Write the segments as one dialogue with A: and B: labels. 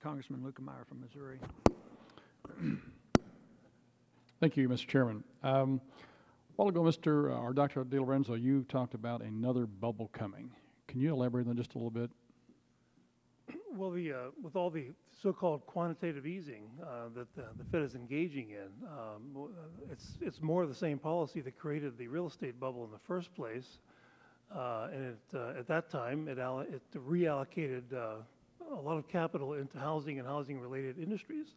A: Congressman Luetkemeyer from Missouri.
B: Thank you, Mr. Chairman. A while ago, Dr. DeLorenzo, you talked about another bubble coming. Can you elaborate on just a little bit?
C: Well, with all the so-called quantitative easing that the Fed is engaging in, it's more of the same policy that created the real estate bubble in the first place. And at that time, it reallocated a lot of capital into housing and housing-related industries.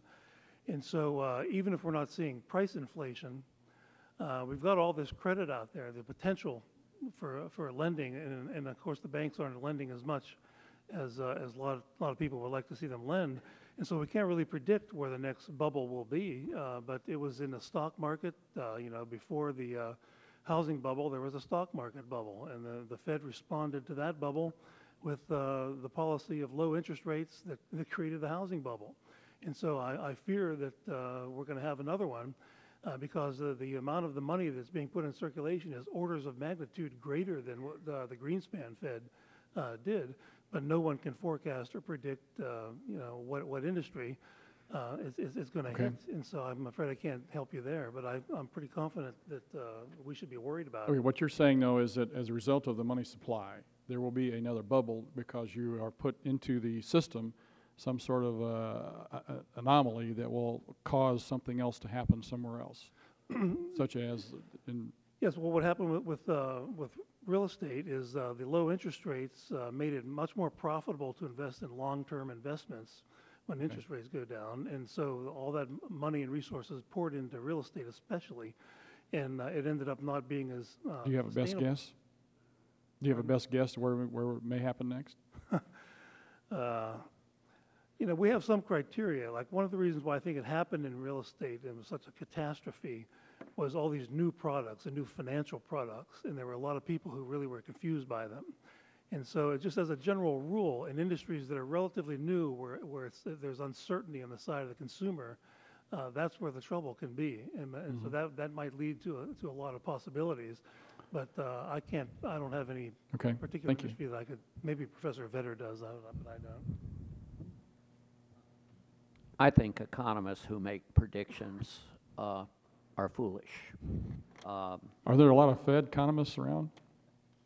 C: And so even if we're not seeing price inflation, we've got all this credit out there, the potential for lending, and of course the banks aren't lending as much as a lot of people would like to see them lend. And so we can't really predict where the next bubble will be, but it was in the stock market, before the housing bubble, there was a stock market bubble, and the Fed responded to that bubble with the policy of low interest rates that created the housing bubble. And so I fear that we're going to have another one because the amount of the money that's being put in circulation is orders of magnitude greater than what the Greenspan Fed did, but no one can forecast or predict, what industry is going to hit. And so I'm afraid I can't help you there, but I'm pretty confident that we should be worried about it.
B: What you're saying, though, is that as a result of the money supply, there will be another bubble because you are put into the system some sort of anomaly that will cause something else to happen somewhere else, such as in...
C: Yes, well, what happened with real estate is the low interest rates made it much more profitable to invest in long-term investments when interest rates go down, and so all that money and resources poured into real estate especially, and it ended up not being as
B: Do you have a best guess? Do you have a best guess where it may happen next?
C: We have some criteria. Like one of the reasons why I think it happened in real estate and was such a catastrophe was all these new products and new financial products, and there were a lot of people who really were confused by them. And so just as a general rule, in industries that are relatively new, where there's uncertainty on the side of the consumer, that's where the trouble can be. And so that might lead to a lot of possibilities. But I don't have any particular industry that I could, maybe Professor Vetter does, but I don't.
D: I think economists who make predictions are foolish.
B: Are there a lot of Fed economists around?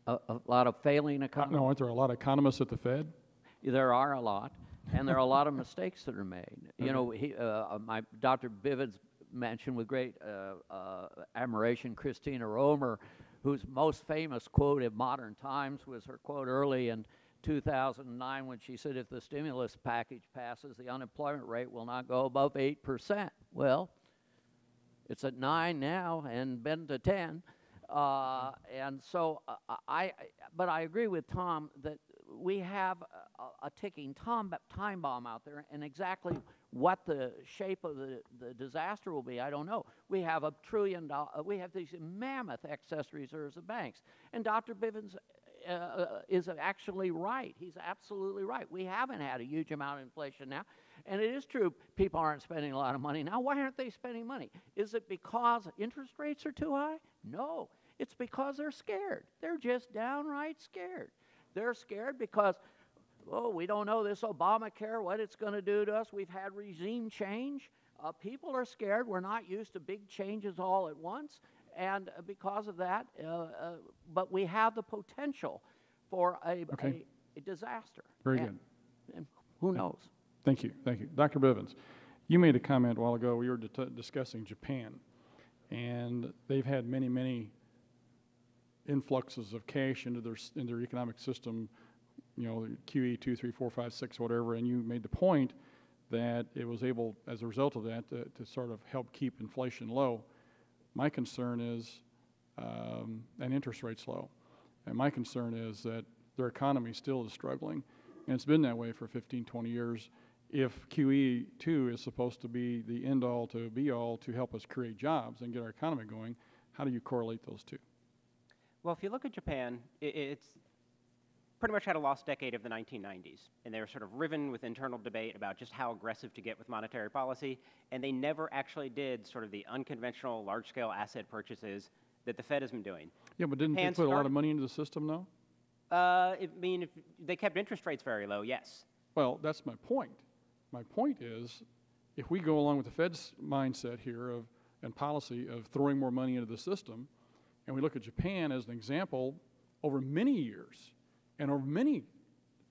D: A lot of failing economists?
B: No, aren't there a lot of economists at the Fed?
D: There are a lot, and there are a lot of mistakes that are made. You know, my Dr. Bivens mentioned with great admiration Christina Romer, whose most famous quote in modern times was her quote early in 2009 when she said, if the stimulus package passes, the unemployment rate will not go above 8%. Well, it's at 9 now and been to 10. And so but I agree with Tom that we have a ticking time bomb out there, and exactly what the shape of the disaster will be, I don't know. We have $1 trillion, we have these mammoth excess reserves of banks. And Dr. Bivens is actually right. He's absolutely right. We haven't had a huge amount of inflation now. And it is true people aren't spending a lot of money now. Why aren't they spending money? Is it because interest rates are too high? No. It's because they're scared. They're just downright scared. They're scared because, oh, we don't know this Obamacare, what it's going to do to us. We've had regime change. People are scared. We're not used to big changes all at once. And because of that, but we have the potential for a disaster.
B: Very good.
D: And who knows?
B: Thank you. Thank you. Dr. Bivens, you made a comment a while ago. We were discussing Japan, and they've had many influxes of cash into their economic system, you know, QE 2, 3, 4, 5, 6, whatever, and you made the point that it was able, as a result of that, to sort of help keep inflation low. My concern is, and interest rates low, and my concern is that their economy still is struggling, and it's been that way for 15, 20 years. If QE 2 is supposed to be the end-all to be-all to help us create jobs and get our economy going, how do you correlate those two?
E: Well, if you look at Japan, it's pretty much had a lost decade of the 1990s, and they were sort of riven with internal debate about just how aggressive to get with monetary policy, and they never actually did sort of the unconventional large-scale asset purchases that the Fed has been doing.
B: Yeah, but didn't they put a lot of money into the system, though?
E: I mean, if they kept interest rates very low, yes.
B: Well, that's my point. My point is, if we go along with the Fed's mindset here of, and policy of throwing more money into the system, and we look at Japan as an example over many years and over many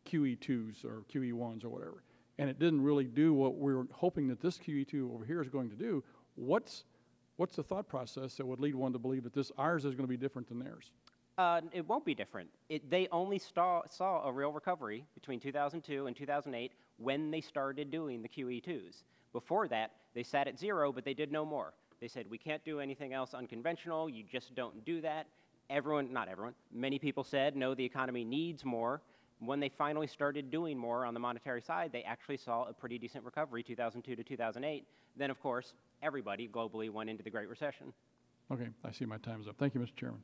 B: QE2s or QE1s or whatever, and it didn't really do what we're hoping that this QE2 over here is going to do, what's the thought process that would lead one to believe that ours is going to be different than theirs?
E: It won't be different. They only saw a real recovery between 2002 and 2008 when they started doing the QE2s. Before that, they sat at 0, but they did no more. They said, we can't do anything else unconventional, you just don't do that. Everyone, not everyone, many people said, no, the economy needs more. When they finally started doing more on the monetary side, they actually saw a pretty decent recovery, 2002 to 2008. Then, of course, everybody globally went into the Great Recession.
B: Okay, I see my time's up. Thank you, Mr. Chairman.